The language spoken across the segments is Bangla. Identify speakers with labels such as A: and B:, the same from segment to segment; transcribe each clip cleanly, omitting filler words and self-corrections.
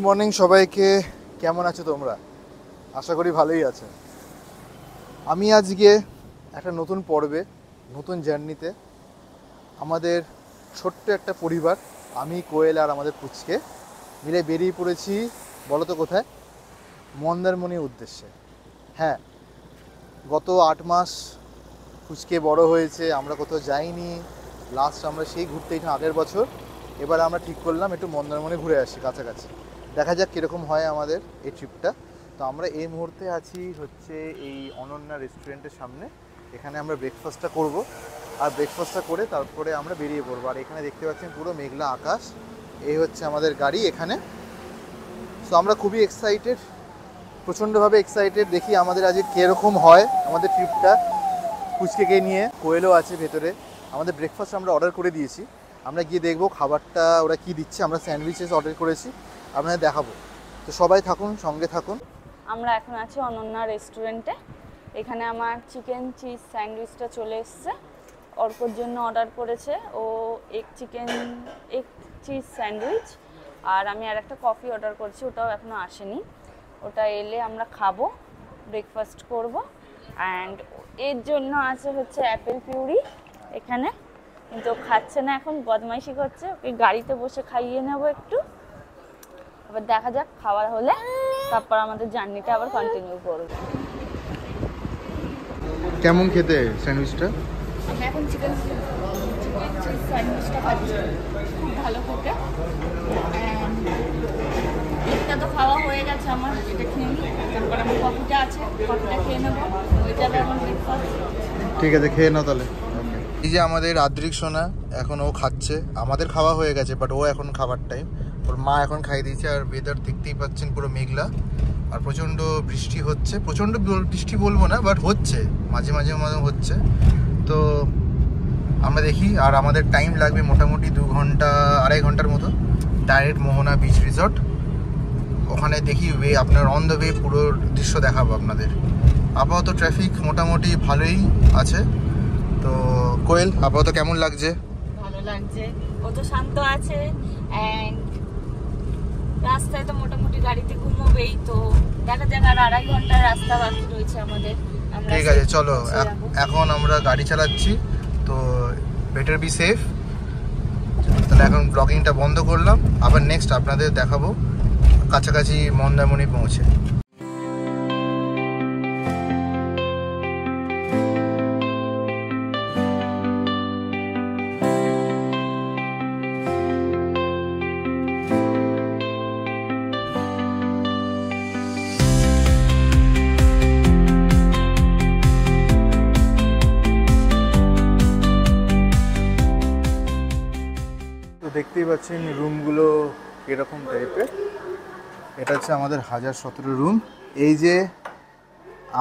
A: মর্নিং সবাইকে। কেমন আছো তোমরা? আশা করি ভালোই আছো। আমি আজকে একটা নতুন পর্বে, নতুন জার্নিতে আমাদের ছোট্ট একটা পরিবার, আমি, কোয়েল আর আমাদের পুচকে মিলে বেরিয়ে পড়েছি। বলো তো কোথায়? মন্দারমণির উদ্দেশ্যে। হ্যাঁ, গত 8 মাস পুচকে বড় হয়েছে, আমরা কোথাও যাইনি। লাস্ট আমরা সেই ঘুরতে গেছিলাম আগের বছর। এবার আমরা ঠিক করলাম একটু মন্দারমণি ঘুরে আসি কাছাকাছি, দেখা যাক কীরকম হয় আমাদের এই ট্রিপটা। তো আমরা এই মুহূর্তে আছি হচ্ছে এই অনন্যা রেস্টুরেন্টের সামনে। এখানে আমরা ব্রেকফাস্টটা করব, আর ব্রেকফাস্টটা করে তারপরে আমরা বেরিয়ে পড়বো। আর এখানে দেখতে পাচ্ছেন পুরো মেঘলা আকাশ, এই হচ্ছে আমাদের গাড়ি এখানে। সো আমরা খুবই এক্সাইটেড, প্রচণ্ডভাবে এক্সাইটেড। দেখি আমাদের আজকে কীরকম হয় আমাদের ট্রিপটা। পুচকেকে নিয়ে কোয়েলও আছে ভেতরে। আমাদের ব্রেকফাস্ট আমরা অর্ডার করে দিয়েছি, আমরা গিয়ে দেখবো খাবারটা ওরা কি দিচ্ছে। আমরা স্যান্ডউইচেস অর্ডার করেছি, আপনাদের দেখাবো। তো সবাই থাকুন, সঙ্গে থাকুন।
B: আমরা এখন আছি অনন্যা রেস্টুরেন্টে। এখানে আমার চিকেন চিজ স্যান্ডউইচটা চলে এসছে, অর্কর জন্য অর্ডার করেছে ও এগ চিজ স্যান্ডউইচ। আর আমি আর একটা কফি অর্ডার করছি, ওটাও এখনও আসেনি। ওটা এলে আমরা খাবো, ব্রেকফাস্ট করব। অ্যান্ড এর জন্য আছে হচ্ছে অ্যাপেল পিউরি এখানে, কিন্তু খাচ্ছে না, এখন বদমাইশি করছে। ওকে গাড়িতে বসে খাইয়ে নেবো একটু, এবার দেখা যাক খাওয়া হলে তারপর আমাদের জার্নিটা আবার কন্টিনিউ করব।
A: কেমন খেতে স্যান্ডউইচটা?
B: আমি এখন চিকেন চিজ স্যান্ডউইচটা খাচ্ছি, খুব ভালো খেতে। এটা তো খাওয়া হয়ে গেছে আমার, এটা খেয়ে নিই, তারপর আমার কফিটা আছে, কফিটা খেয়ে নেবো, ওইটাতে আমার ব্রেকফাস্ট।
A: ঠিক আছে, খেয়ে নাও তাহলে। এই যে আমাদের আদ্রিক সোনা, এখন ও খাচ্ছে। আমাদের খাওয়া হয়ে গেছে, বাট ও এখন খাবার টাইম। ওর মা এখন খাইয়ে দিয়েছে। আর ওয়েদার দেখতেই পাচ্ছেন পুরো মেঘলা, আর প্রচণ্ড বৃষ্টি হচ্ছে। প্রচণ্ড বৃষ্টি বলবো না, বাট হচ্ছে, মাঝে মাঝে হচ্ছে। তো আমরা দেখি। আর আমাদের টাইম লাগবে মোটামুটি 2 ঘন্টা 2.5 ঘন্টার মতো, ডাইরেক্ট মোহনা বিচ রিসর্ট। ওখানে দেখি আপনার অন দ্য ওয়ে পুরো দৃশ্য দেখাবো আপনাদের। আপাতত ট্রাফিক মোটামুটি ভালোই আছে। তো কোয়েল, আপাতত কেমন লাগছে?
B: ভালো লাগছে, ও তো শান্ত আছে। অ্যান্ড রাস্তায় তো মোটামুটি গাড়িতে ঘুমোবেই, তো দেখা যাক। আর 2.5 ঘন্টার রাস্তা বাকি রয়েছে আমাদের।
A: ঠিক আছে, চলো এখন আমরা গাড়ি চালাচ্ছি, তো বেটার বি সেফ। তাহলে এখন ব্লগিংটা বন্ধ করলাম, আবার নেক্সট আপনাদের দেখাবো কাছাকাছি মন্দারমণি পৌঁছে। দেখতেই পাচ্ছেন রুমগুলো এরকম টাইপের। এটা হচ্ছে আমাদের 1017 রুম। এই যে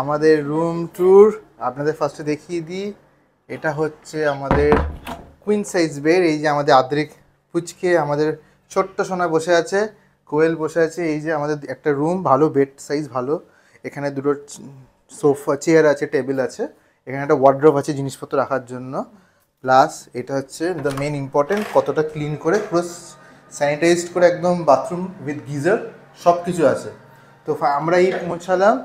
A: আমাদের রুম ট্যুর আপনাদের ফার্স্টে দেখিয়ে দিই। এটা হচ্ছে আমাদের কুইন সাইজ বেড। এই যে আমাদের আদ্রিক পুচকে, আমাদের ছোট্ট সোনা বসে আছে, কোয়েল বসে আছে। এই যে আমাদের একটা রুম, ভালো বেড সাইজ ভালো। এখানে 2টো সোফা চেয়ার আছে, টেবিল আছে। এখানে একটা ওয়ার্ড্রোব আছে জিনিসপত্র রাখার জন্য। প্লাস এটা হচ্ছে দ্য মেন ইম্পর্টেন্ট, কতটা ক্লিন করে পুরো স্যানিটাইজড করে একদম বাথরুম উইথ গিজার সব কিছু আছে। তো আমরা এই পৌঁছালাম।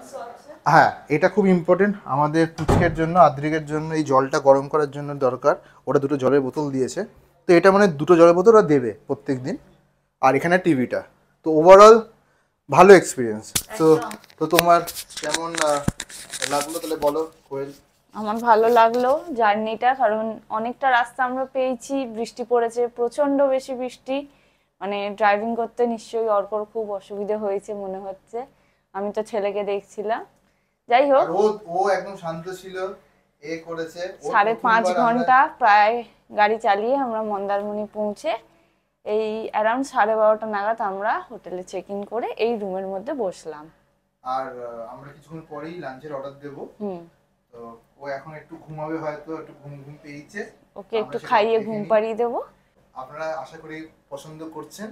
A: হ্যাঁ, এটা খুব ইম্পর্টেন্ট আমাদের পুচকের জন্য, আদ্রিকের জন্য। এই জলটা গরম করার জন্য দরকার, ওরা 2টো জলের বোতল দিয়েছে। তো এটা মানে 2টো জলের বোতল ওরা দেবে প্রত্যেক দিন। আর এখানে টিভিটা। তো ওভারঅল ভালো এক্সপিরিয়েন্স। তো তোমার কেমন লাগলো তাহলে বলো কোয়েল?
B: আমার ভালো লাগলো জার্নিটা, কারণ অনেকটা রাস্তা আমরা পেয়েছি। বৃষ্টি পড়েছে, প্রচন্ড বেশি বৃষ্টি, মানে ড্রাইভিং করতে নিশ্চয়ই অর্কর খুব অসুবিধা হয়েছে মনে হচ্ছে। আমি তো ছেলেকে দেখছিলাম। যাই হোক,
A: ও একদম শান্ত ছিল, এ করেছে।
B: 5.5 ঘন্টা প্রায় গাড়ি চালিয়ে আমরা মন্দারমণি পৌঁছে এই অ্যারাউন্ড 12:30 নাগাদ আমরা হোটেলে চেক ইন করে এই রুমের মধ্যে বসলাম।
A: আর আমরা কিছুক্ষণ পরেই লাঞ্চের অর্ডার দেবো। তো ও এখন একটু ঘুমাবে, হয়তো একটু ঘুম পেয়েছে,
B: ওকে একটু খাইয়ে ঘুম পাড়িয়ে দেবো।
A: আপনারা আশা করি পছন্দ করছেন।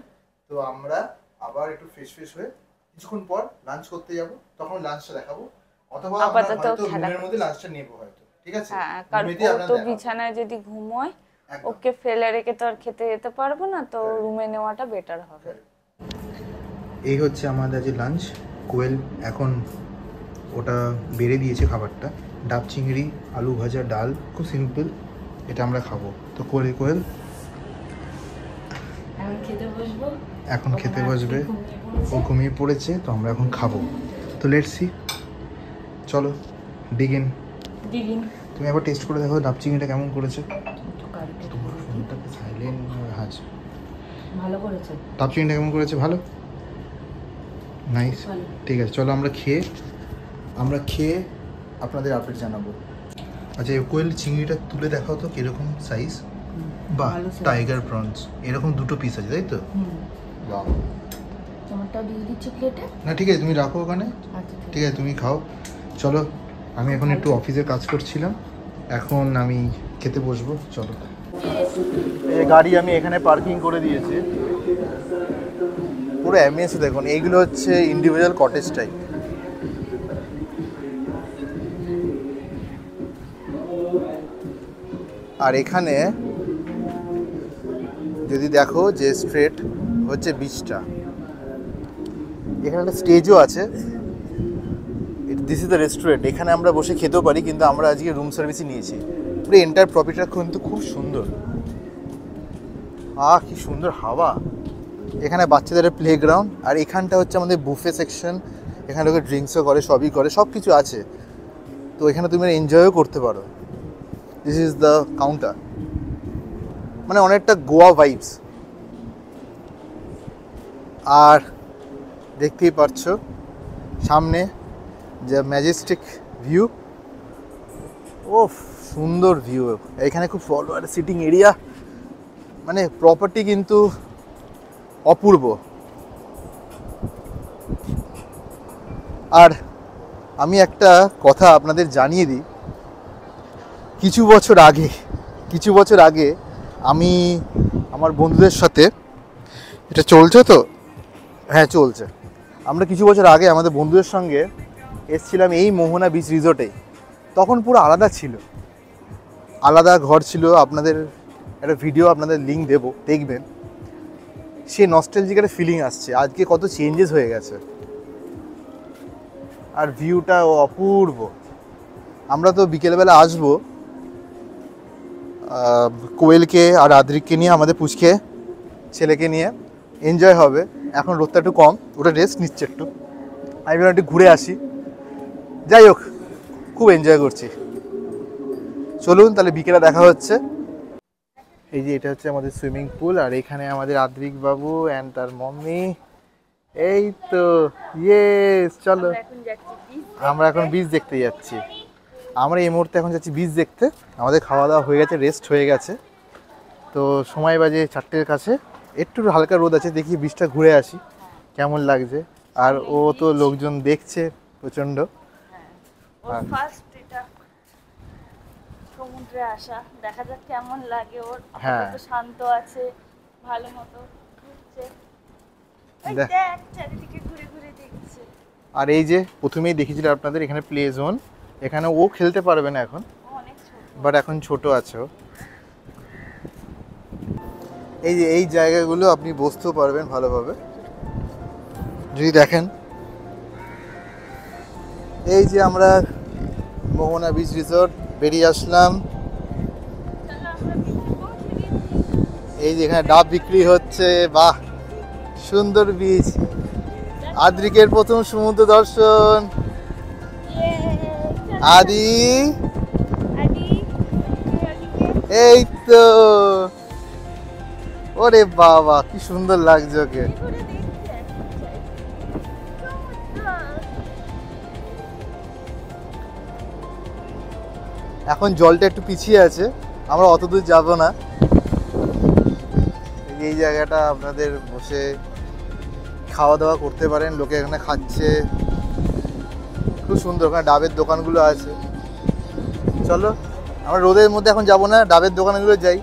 A: তো আমরা আবার একটু ফ্রেশ হয়ে কিছুক্ষণ পর লাঞ্চ করতে যাব, তখন লাঞ্চটা দেখাবো। অথবা
B: আপাতত
A: রুমের মধ্যে লাঞ্চটা নেব হয়তো, ঠিক আছে?
B: হ্যাঁ, কারণ ও তো বিছানায় যদি ঘুমোয়, ওকে ফেলে রেখে তো আর খেতে যেতে পারবো না, তো রুমে নেওয়াটা বেটার হবে।
A: এই হচ্ছে আমাদের আজ লাঞ্চ। কোয়েল এখন ওটা বেড়ে দিয়েছে খাবারটা, ডাব চিংড়ি, আলু ভাজা, ডাল, খুব সিম্পল। এটা আমরা খাবো। তো কোয়েল কোয়েল এখন খেতে বসবে। ও ঘুমিয়ে পড়েছে, তো আমরা এখন খাবো। তো লেটস সি, চলো ডিগিন। তুমি একবার টেস্ট করে দেখো ডাব চিংড়িটা কেমন করেছে। তোমার ফোনটাকে সাইলেন্ট হাজ।
C: ভালো করেছে।
A: ডাব চিংড়িটা কেমন করেছে? ভালো, নাইস। ঠিক আছে, চলো আমরা খেয়ে আপনাদের আপডেট জানাবো। আচ্ছা, কোয়েল চিংড়িটা তুলে দেখাও তো কিরকম সাইজ। বাহ, টাইগার প্রনস এরকম 2টো পিস আছে, তাই তো? বাহ,
C: তোমারটাও দিয়ে দিচ্ছি প্লেটে।
A: না ঠিক আছে, তুমি রাখো ওখানে।
C: আচ্ছা
A: ঠিক আছে, তুমি খাও। চলো, আমি এখন একটু অফিসের কাজ করছিলাম, এখন আমি খেতে বসবো। চলো। এই গাড়ি আমি এখানে পার্কিং করে দিয়েছি। পুরো অ্যাম্বিয়েন্স দেখুন, এইগুলো হচ্ছে ইন্ডিভিজুয়াল কটেজ টাইপ। আর এখানে যদি দেখো যে স্ট্রেট হচ্ছে বিচটা, এখানে একটা স্টেজও আছে। This is the restaurant. এখানে আমরা বসে খেতেও পারি, কিন্তু আমরা আজকে রুম সার্ভিসই নিয়েছি। পুরো এন্টায়ার প্রপার্টিটা কিন্তু খুব সুন্দর। কি সুন্দর হাওয়া। এখানে বাচ্চাদের প্লেগ্রাউন্ড, আর এখানটা হচ্ছে আমাদের বুফে সেকশন। এখানে লোকে ড্রিঙ্কসও করে, সবই করে, সব কিছু আছে। তো এখানে তুমি এনজয়ও করতে পারো। দিস ইজ দ্য কাউন্টার, মানে অনেকটা গোয়া ভাইবস। আর দেখতেই পাচ্ছ সামনে যে ম্যাজেস্টিক ভিউ। ও সুন্দর ভিউ। এখানে খুব ফলোয়ার সিটিং এরিয়া, মানে প্রপার্টি কিন্তু অপূর্ব। আর আমি একটা কথা আপনাদের জানিয়ে দিই, কিছু বছর আগে আমি আমার বন্ধুদের সাথে, এটা চলছে তো? হ্যাঁ চলছে। আমরা কিছু বছর আগে আমাদের বন্ধুদের সঙ্গে এসেছিলাম এই মোহনা বিচ রিসোর্টে। তখন পুরো আলাদা ছিল, আলাদা ঘর ছিল। আপনাদের একটা ভিডিও, আপনাদের লিঙ্ক দেবো, দেখবেন। সে নস্টালজিক একটা ফিলিং আসছে। আজকে কত চেঞ্জেস হয়ে গেছে, আর ভিউটা অপূর্ব। আমরা তো বিকেলবেলা আসবো, কোয়েলকে আর আদ্রিককে নিয়ে, আমাদের পুচকে ছেলেকে নিয়ে এনজয় হবে। এখন রোদটা একটু কম, ওটা রেস্ট নিচ্ছে একটু। আমি ভাবলাম একটু ঘুরে আসি। যাই হোক, খুব এনজয় করছি। চলুন তাহলে বিকেলে দেখা হচ্ছে। এই যে এটা হচ্ছে আমাদের সুইমিং পুল, আর এখানে আমাদের আদ্রিক বাবু অ্যান্ড তার মম্মি। এই তো ইয়েস, চলো আমরা এখন বিচ দেখতে যাচ্ছি। আমরা এই মুহূর্তে এখন যাচ্ছি বিচ দেখতে। আমাদের খাওয়া দাওয়া হয়ে গেছে, রেস্ট হয়ে গেছে। তো সময় বাজে 4টের কাছে। একটু হালকা রোদ আছে, দেখি বিচটা ঘুরে আসি কেমন লাগছে। আর ও তো লোকজন দেখছে প্রচণ্ড।
B: সমুদ্রে আসা, দেখা যাক কেমন লাগে ওর।
A: হ্যাঁ,
B: শান্ত আছে, ভালো মতো ঘুরছে, চারিদিকে ঘুরে ঘুরে দেখছে।
A: আর এই যে প্রথমেই দেখিয়েছিল আপনাদের, এখানে প্লে জোন। এখানে ও খেলতে পারবে না এখন, বাট এখন ছোট আছে ও। এই যে এই জায়গাগুলো আপনি বসতেও পারবেন ভালোভাবে যদি দেখেন। এই যে আমরা মোহনা বিচ রিসোর্ট বেরিয়ে আসলাম। এই যে এখানে ডাব বিক্রি হচ্ছে। বাহ, সুন্দর বিচ। আদ্রিকের প্রথম সমুদ্র দর্শন। আদি, এই তো, ওরে বাবা কি সুন্দর লাগছে ওকে। এখন জলটা একটু পিছিয়ে আছে, আমরা অত দূর যাবো না। এই জায়গাটা আপনাদের বসে খাওয়া দাওয়া করতে পারেন, লোকে এখানে খাচ্ছে, খুব সুন্দর। ওখানে ডাবের দোকানগুলো আছে। চলো, আমরা রোদের মধ্যে এখন যাবো না, ডাবের দোকানগুলো যাই।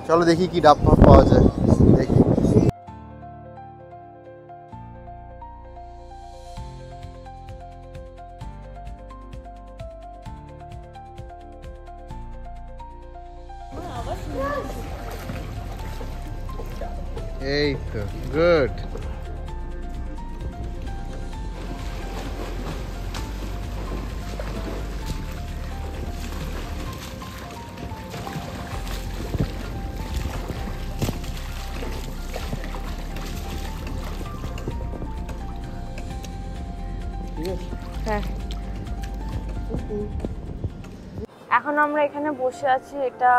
A: চলো দেখি কি ডাব পাওয়া যায়, দেখি। এই তো গুড।
B: এখন আমরা এখানে বসে আছি, এটা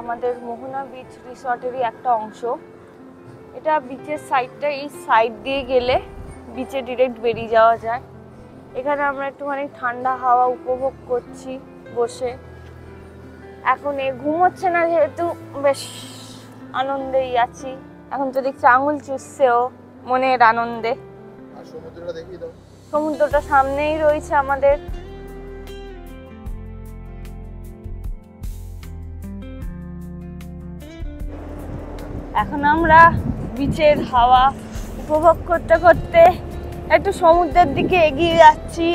B: আমাদের মোহনা বিচ রিসর্টেরই একটা অংশ। এটা বিচের সাইডটা, এই সাইড দিয়ে গেলে বিচে ডিরেক্ট বেরিয়ে যাওয়া যায়। এখানে আমরা একটুখানি ঠান্ডা হাওয়া উপভোগ করছি বসে। এখন ঘুমোচ্ছে না যেহেতু বেশ আনন্দেই আছি। এখন তো দেখছি আঙুল চুষছেও মনের আনন্দে।
A: আর সমুদ্রটা দেখিয়ে দাও।
B: সমুদ্রটা সামনেই রয়েছে আমাদের। এখন আমরা বিচের হাওয়া উপভোগ করতে করতে একটু সমুদ্রের দিকে এগিয়ে যাচ্ছি।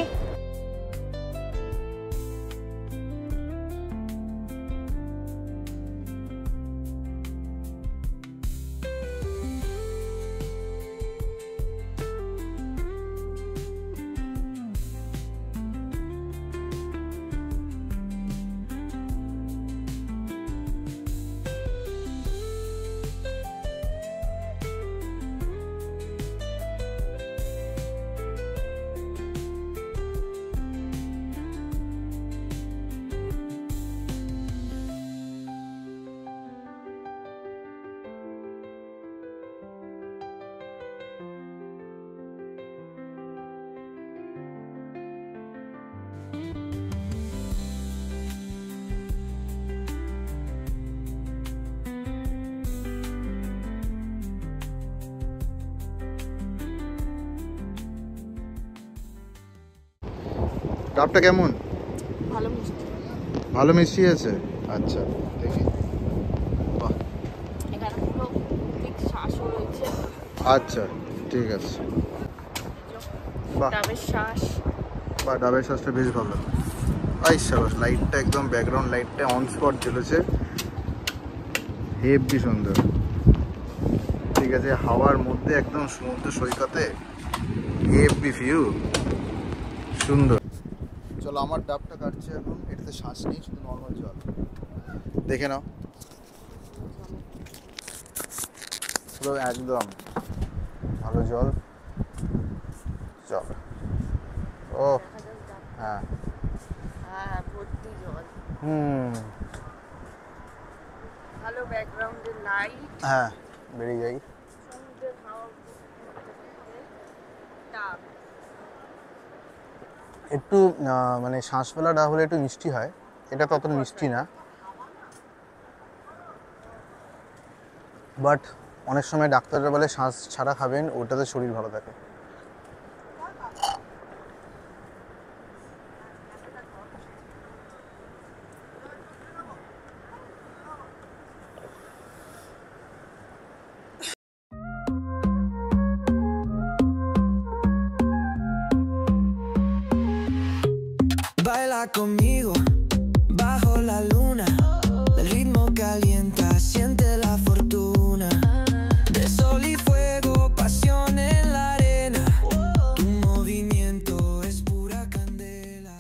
A: ডাবটা কেমন?
B: ভালো মিষ্টি।
A: ভালো মিষ্টি আছে। আচ্ছা দেখি। বাহ,
B: এখানে পুরো ঠিক শ্বাসও রয়েছে।
A: আচ্ছা ঠিক আছে। বাহ,
B: ডাবের শ্বাস।
A: বা ডাবের শ্বাসটা বেশ ভালো। আই সাবাস, লাইটটা একদম ব্যাকগ্রাউন্ড লাইটটা অন স্পট জ্বলেছে, হেভি সুন্দর। ঠিক আছে, হাওয়ার মধ্যে একদম সমুদ্র সৈকতে হেভি ভিউ, সুন্দর। চলো, আমার ডাবটা কাটছে এখন। এটাতে শ্বাস নেই, শুধু নর্মাল জল। দেখে নাও, পুরো একদম ভালো জল। চল। ও হ্যাঁ,
B: হ্যাঁ ভর্তি জল। ভালো ব্যাকগ্রাউন্ডে লাইট।
A: হ্যাঁ বেরিয়ে যাই।
B: সমুদ্রের হাওয়া ডাব।
A: একটু মানে শ্বাস ফেলা ডাব হলে একটু মিষ্টি হয়, এটা তত মিষ্টি না। বাট অনেক সময় ডাক্তাররা বলে শ্বাস ছাড়া খাবেন, ওটাতে শরীর ভালো থাকে।
D: Baila conmigo bajo la luna, el ritmo calienta, siente la fortuna de sol y fuego, pasión en la arena, tu movimiento es pura candela.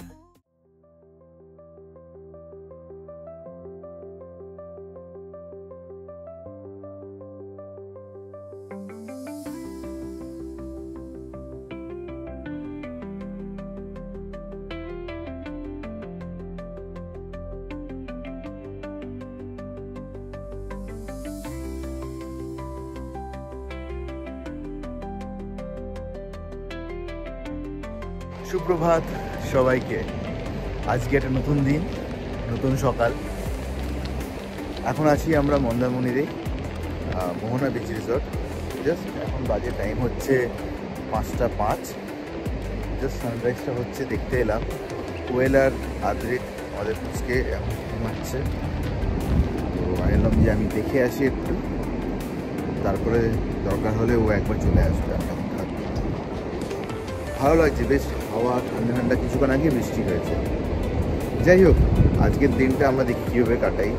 A: সুপ্রভাত সবাইকে। আজকে একটা নতুন দিন, নতুন সকাল। এখন আছি আমরা মন্দারমণিতে, মোহনা বিচ রিসর্ট। জাস্ট এখন বাজে টাইম হচ্ছে 5:05। জাস্ট সানরাইজটা হচ্ছে, দেখতে এলাম। কোয়েল আর আদ্রিক আমাদের পুচকে এখন ঘুমাচ্ছে, তো আমি এলাম যে আমি দেখে আসি একটু, তারপরে দরকার হলে ও একবার চলে আসবে। ভালো লাগছে বেশ, হাওয়া ঠান্ডা ঠান্ডা। কিছুক্ষণ আগে বৃষ্টি হয়েছে। যাই হোক, আজকের দিনটা আমরা দেখি কীভাবে কাটাই।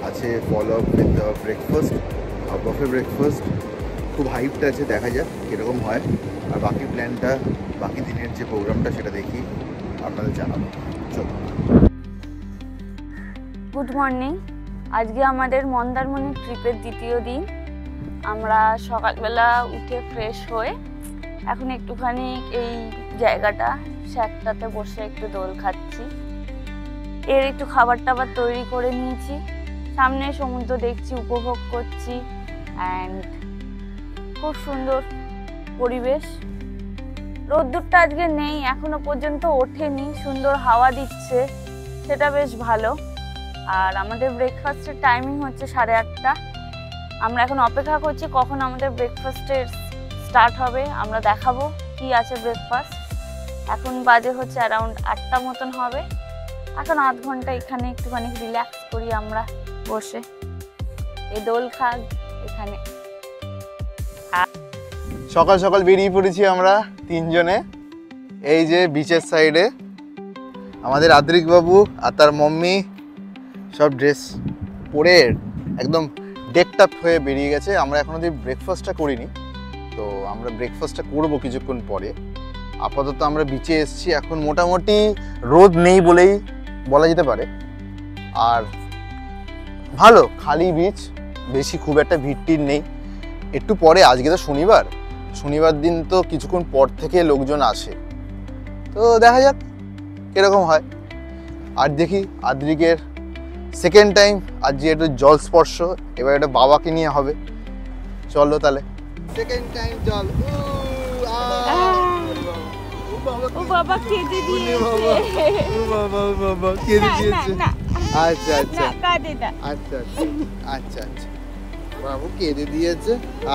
A: আছে follow up with breakfast, buffet breakfast. খুব হাইপটা আছে, দেখা যাক কীরকম হয়। আর বাকি প্ল্যানটা, বাকি দিনের যে প্রোগ্রামটা, সেটা দেখি আপনাদের জানাবো। চলো।
B: Good morning. আজকে আমাদের মন্দারমণি ট্রিপের দ্বিতীয় দিন। আমরা সকালবেলা উঠে ফ্রেশ হয়ে এখন একটুখানি এই জায়গাটা শ্যাকটাতে বসে একটু দোল খাচ্ছি। এর একটু খাবার টাবার তৈরি করে নিয়েছি। সামনে সমুদ্র দেখছি, উপভোগ করছি, অ্যান্ড খুব সুন্দর পরিবেশ। রোদ্দুরটা আজকে নেই, এখনো পর্যন্ত ওঠেনি, সুন্দর হাওয়া দিচ্ছে, সেটা বেশ ভালো। আর আমাদের ব্রেকফাস্টের টাইমিং হচ্ছে 8:30। আমরা এখন অপেক্ষা করছি কখন আমাদের ব্রেকফাস্টের স্টার্ট হবে, আমরা দেখাবো কি আছে ব্রেকফাস্ট। এখন বাজে হচ্ছে অ্যারাউন্ড 8টা মতন হবে। এখন আধ ঘন্টা এখানে একটুখানি রিল্যাক্স করি আমরা বসে, এই দোল খাগ এখানে।
A: সকাল সকাল বেরিয়ে পড়েছি আমরা 3 জনে, এই যে বিচের সাইডে। আমাদের আদ্রিক বাবু আর তার মাম্মি সব ড্রেস পরে একদম ডেকটাপ হয়ে বেরিয়ে গেছে। আমরা এখন অবধি ব্রেকফাস্টটা করিনি, তো আমরা ব্রেকফাস্টটা করবো কিছুক্ষণ পরে। আপাতত আমরা বিচে এসেছি, এখন মোটামুটি রোদ নেই বলেই বলা যেতে পারে। আর ভালো খালি বিচ, বেশি খুব একটা ভিড় নেই। একটু পরে, আজকে তো শনিবার দিন তো কিছুক্ষণ পর থেকে লোকজন আসে, তো দেখা যাক কীরকম হয়। আর দেখি আদ্রিকের সেকেন্ড টাইম আজ যে একটু জল স্পর্শ, এবার এটা বাবাকে নিয়ে হবে। চলো তাহলে সেকেন্ড টাইম জল।
B: ও বাবা কেঁদে দিয়েছে।
A: ও বাবা কেঁদে দিয়েছে। আচ্ছা আচ্ছা
B: কাঁদে না।
A: আচ্ছা আচ্ছা আচ্ছা আচ্ছা বাবু কেঁদে দিয়েছে।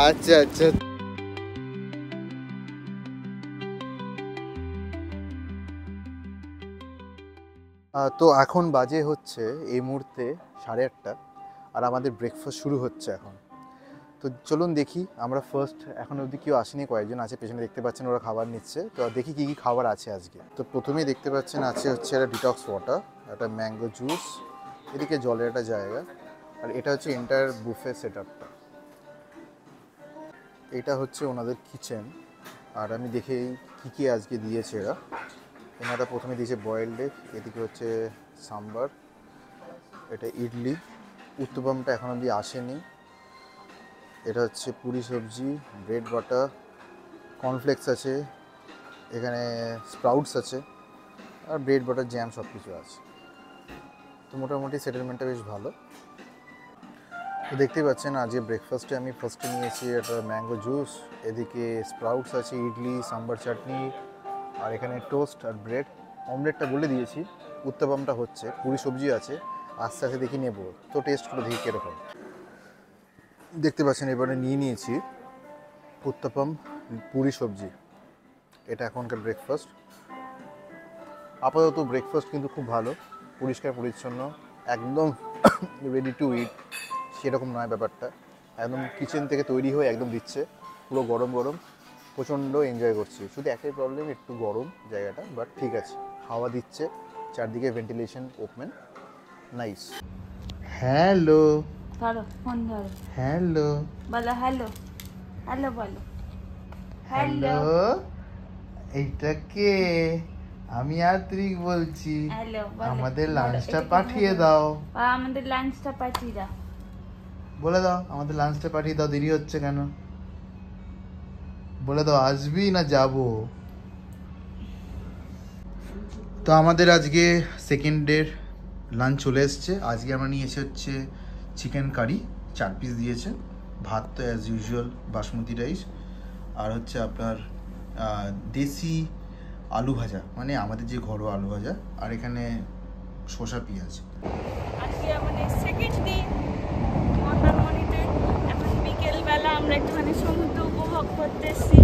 A: আচ্ছা আচ্ছা। তো এখন বাজে হচ্ছে এই মুহূর্তে 8:30, আর আমাদের ব্রেকফাস্ট শুরু হচ্ছে এখন। তো চলুন দেখি আমরা ফার্স্ট, এখন অবধি কেউ আসেনি, কয়েকজন আছে পেছনে দেখতে পাচ্ছেন, ওরা খাবার নিচ্ছে। তো দেখি কী কী খাবার আছে আজকে। তো প্রথমেই দেখতে পাচ্ছেন আছে হচ্ছে একটা ডিটক্স ওয়াটার, একটা ম্যাঙ্গো জুস, এদিকে জলের একটা জায়গা, আর এটা হচ্ছে এন্টায়ার বুফে সেট আপটা। এটা হচ্ছে ওনাদের কিচেন, আর আমি দেখি কী কী আজকে দিয়েছে এরা। ওনারা প্রথমে দিয়েছে বয়েলড এগ, এদিকে হচ্ছে সাম্বার, এটা ইডলি, উত্তপমটা এখন অবধি আসেনি, এটা হচ্ছে পুরি সবজি, ব্রেড বাটার, কর্নফ্লেক্স আছে, এখানে স্প্রাউটস আছে, আর ব্রেড বাটার জ্যাম সব কিছু আছে। তো মোটামুটি সেটেলমেন্টটা বেশ ভালো। তো দেখতেই পাচ্ছেন আজকে ব্রেকফাস্টে আমি ফার্স্টে নিয়েছি একটা ম্যাঙ্গো জুস, এদিকে স্প্রাউটস আছে, ইডলি, সাম্বার চাটনি, আর এখানে টোস্ট আর ব্রেড। অমলেটটা বলে দিয়েছি, উত্তপমটা হচ্ছে, পুরি সবজি আছে, আস্তে আস্তে দেখি নেবো, তো টেস্ট করে দেখি কীরকম। দেখতে পাচ্ছেন এবারে নিয়ে নিয়েছি উত্তপম, পুরি সবজি, এটা এখনকার ব্রেকফাস্ট। আপাতত ব্রেকফাস্ট কিন্তু খুব ভালো, পরিষ্কার পরিচ্ছন্ন, একদম রেডি টু ইট সেরকম নয় ব্যাপারটা, একদম কিচেন থেকে তৈরি হয়ে একদম দিচ্ছে, পুরো গরম গরম, প্রচণ্ড এনজয় করছি। শুধু একটাই প্রবলেম, একটু গরম জায়গাটা, বাট ঠিক আছে, হাওয়া দিচ্ছে, চারদিকে ভেন্টিলেশন ওপেন, নাইস। হ্যালো
B: ধরো ফোন ধরো,
A: হ্যালো
B: বলো হ্যালো, হ্যালো বলো,
A: হ্যালো, এইটা কে? আমি আদ্রিক বলছি,
B: হ্যালো
A: আমাদের লাঞ্চটা পাঠিয়ে দাও।
B: আমাদের লাঞ্চটা পাঠিয়ে দাও,
A: বলে দাও আমাদের লাঞ্চটা পাঠিয়ে দাও, দেরি হচ্ছে কেন বলে দাও, আসবি না যাব? তো আমাদের আজকে সেকেন্ড ডের লাঞ্চ চলে এসছে। আজকে আমরা নিয়েছি হচ্ছে চিকেন কারি, 4 পিস দিয়েছে, ভাত তো অ্যাজ ইউজুয়াল বাসমতি রাইস, আর হচ্ছে আপনার দেশি আলু ভাজা, মানে আমাদের যে ঘরোয়া আলু ভাজা, আর এখানে শসা পেঁয়াজ।
B: আজকে আমাদের সেকেন্ড দিন মন্দারমণিতে। এখন বিকেলবেলা আমরা একটুখানি সমুদ্র উপভোগ করতেছি।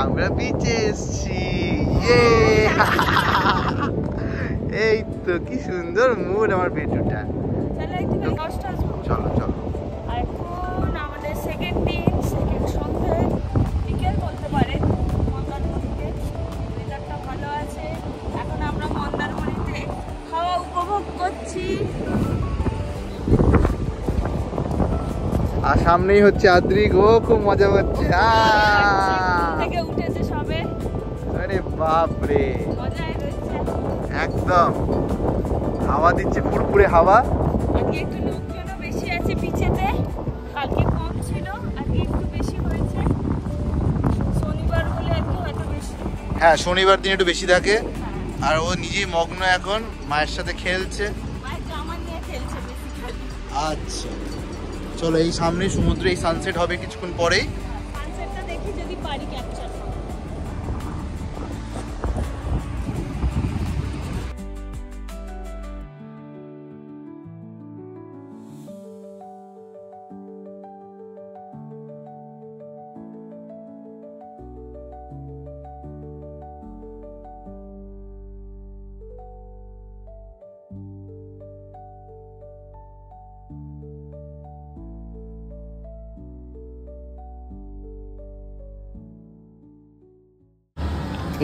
A: আমরা বিচে এসছি, এই তো কি সুন্দর মুড আমার বেডরুমটা।
B: চলো একটুখানি কষ্ট আসবো।
A: চলো চলো।
B: আর এখন আমাদের সেকেন্ড দিন, সেকেন্ড সন্ধ্যে, বিকেল বলতে পারে মন্দারমণিতে। ওয়েদারটা ভালো আছে, এখন আমরা মন্দারমণিতে হাওয়া উপভোগ করছি।
A: আর সামনেই হচ্ছে আদ্রিক, ও খুব মজা করছে।
B: থেকে উঠেছে সবে,
A: আরে বাপ রে,
B: মজাই রয়েছে
A: একদম, হাওয়া দিচ্ছে, ফুরফুরে হাওয়া।
B: আজকে একটু লোকজনও বেশি আছে পিছেতে, কালকে কম ছিল, আজকে একটু বেশি হয়েছে, শনিবার বলে আজকে হয়তো বেশি।
A: হ্যাঁ, শনিবার দিন একটু বেশি থাকে। আর ও নিজেই মগ্ন এখন, মায়ের সাথে খেলছে। আচ্ছা চলো, এই সামনে সমুদ্রে এই সানসেট হবে কিছুক্ষণ পরেই।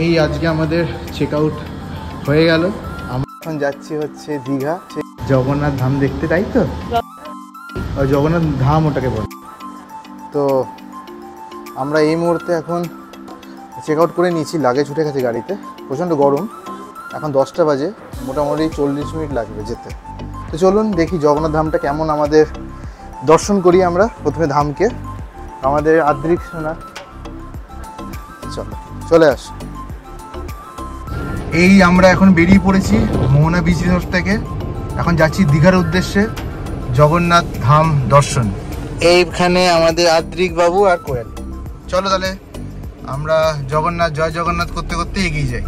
A: এই আজকে আমাদের চেক আউট হয়ে গেল। আমরা এখন যাচ্ছি হচ্ছে দীঘা, জগন্নাথ ধাম দেখতে, তাই তো? জগন্নাথ ধাম ওটাকে বল। তো আমরা এই মুহূর্তে এখন চেক আউট করে নিয়েছি, লাগেজ উঠে গেছে গাড়িতে। প্রচণ্ড গরম, এখন 10টা বাজে, মোটামুটি 40 মিনিট লাগবে যেতে। তো চলুন দেখি জগন্নাথ ধামটা কেমন, আমাদের দর্শন করি আমরা প্রথমে ধামকে। আমাদের আদ্রিক সোনা চলে আস। এই আমরা এখন বেরিয়ে পড়েছি মোহনা বিচ রিসোর্ট থেকে, এখন যাচ্ছি দীঘার উদ্দেশ্যে জগন্নাথ ধাম দর্শন। এইখানে আমাদের আদ্রিক বাবু আর কোয়েল। চলো তাহলে আমরা জগন্নাথ জয় জগন্নাথ করতে করতে এগিয়ে যাই।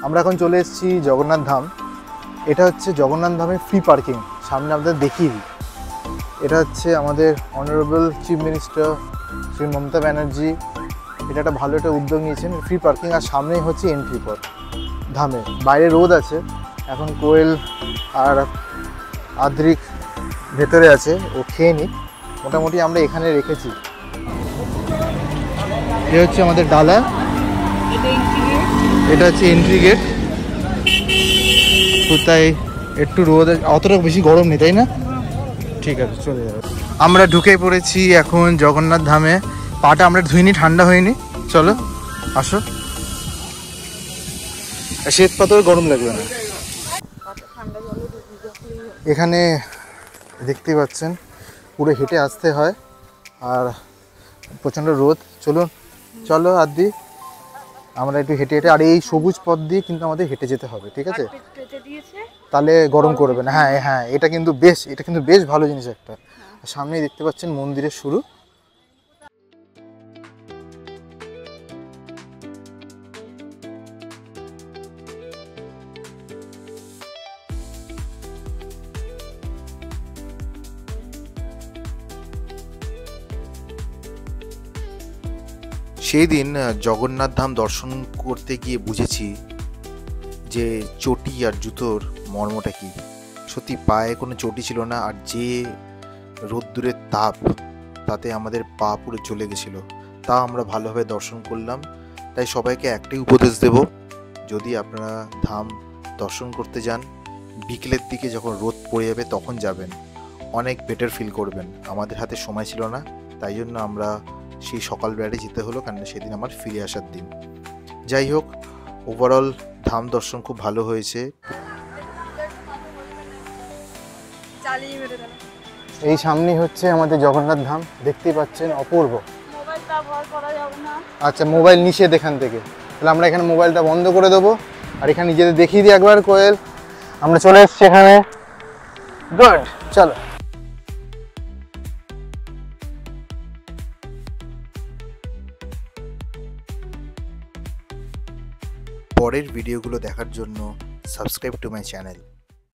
A: আমরা এখন চলে এসেছি জগন্নাথ ধাম। এটা হচ্ছে জগন্নাথ ধামের ফ্রি পার্কিং, সামনে আপনাদের দেখিয়ে দিই। এটা হচ্ছে আমাদের honourable chief minister Shri Mamata Banerjee, এটা একটা ভালো একটা উদ্যোগ নিয়েছেন, ফ্রি পার্কিং। আর সামনেই হচ্ছে এন্ট্রি পথ ধামে। বাইরে রোদ আছে, এখন কোয়েল আর আদ্রিক ভেতরে আছে, ও খেয়ে নিক। মোটামুটি আমরা এখানে রেখেছি। এ হচ্ছে আমাদের ডালা, এটা হচ্ছে এন্ট্রি গেট। কোথায় একটু রোদ, অতটা বেশি গরম নেই, তাই না? ঠিক আছে, চলে যাবে। আমরা ঢুকে পড়েছি এখন জগন্নাথ ধামে। পাটা আমরা ধুইনি, ঠান্ডা হয়নি। চলো আসো, শ্বেত পাথর গরম লাগবে না। এখানে দেখতে পাচ্ছেন পুরো হেঁটে আসতে হয়, আর প্রচণ্ড রোদ। চলুন চলো আদি, আমরা একটু হেঁটে হেঁটে, আর এই সবুজ পথ দিয়ে কিন্তু আমাদের হেঁটে যেতে হবে, ঠিক আছে? তাহলে গরম করবে না। হ্যাঁ হ্যাঁ, এটা কিন্তু বেশ ভালো জিনিস একটা। সামনেই দেখতে পাচ্ছেন মন্দিরের শুরু। সেই দিন জগন্নাথ ধাম দর্শন করতে গিয়ে বুঝেছি যে চটি আর জুতোর মর্মটা কি। সত্যি পায়ে কোনো চটি ছিল না, আর যে রোদ্দুরের তাপ, তাতে আমাদের পা পুরো জ্বলে গেছিলো। তা আমরা ভালোভাবে দর্শন করলাম। তাই সবাইকে একটাই উপদেশ দেব, যদি আপনারা ধাম দর্শন করতে যান, বিকেলের দিকে যখন রোদ পড়ে যাবে তখন যাবেন, অনেক বেটার ফিল করবেন। আমাদের হাতে সময় ছিল না, তাই জন্য আমরা সেই সকালবেলায় যেতে হলো, কারণ সেদিন আমার ফিরে আসার দিন। যাই হোক, ওভারঅল ধাম দর্শন খুব ভালো হয়েছে। এই সামনেই হচ্ছে আমাদের জগন্নাথ ধাম, দেখতেই পাচ্ছেন, অপূর্ব। আচ্ছা, মোবাইল নিষেধ এখান থেকে, তাহলে আমরা এখানে মোবাইলটা বন্ধ করে দেবো। আর এখানে নিজেদের দেখিয়ে দিই একবার কোয়েল, আমরা চলে এসেছি এখানে। গুড, চলো। পরের ভিডিওগুলো দেখার জন্য সাবস্ক্রাইব টু মাই চ্যানেল।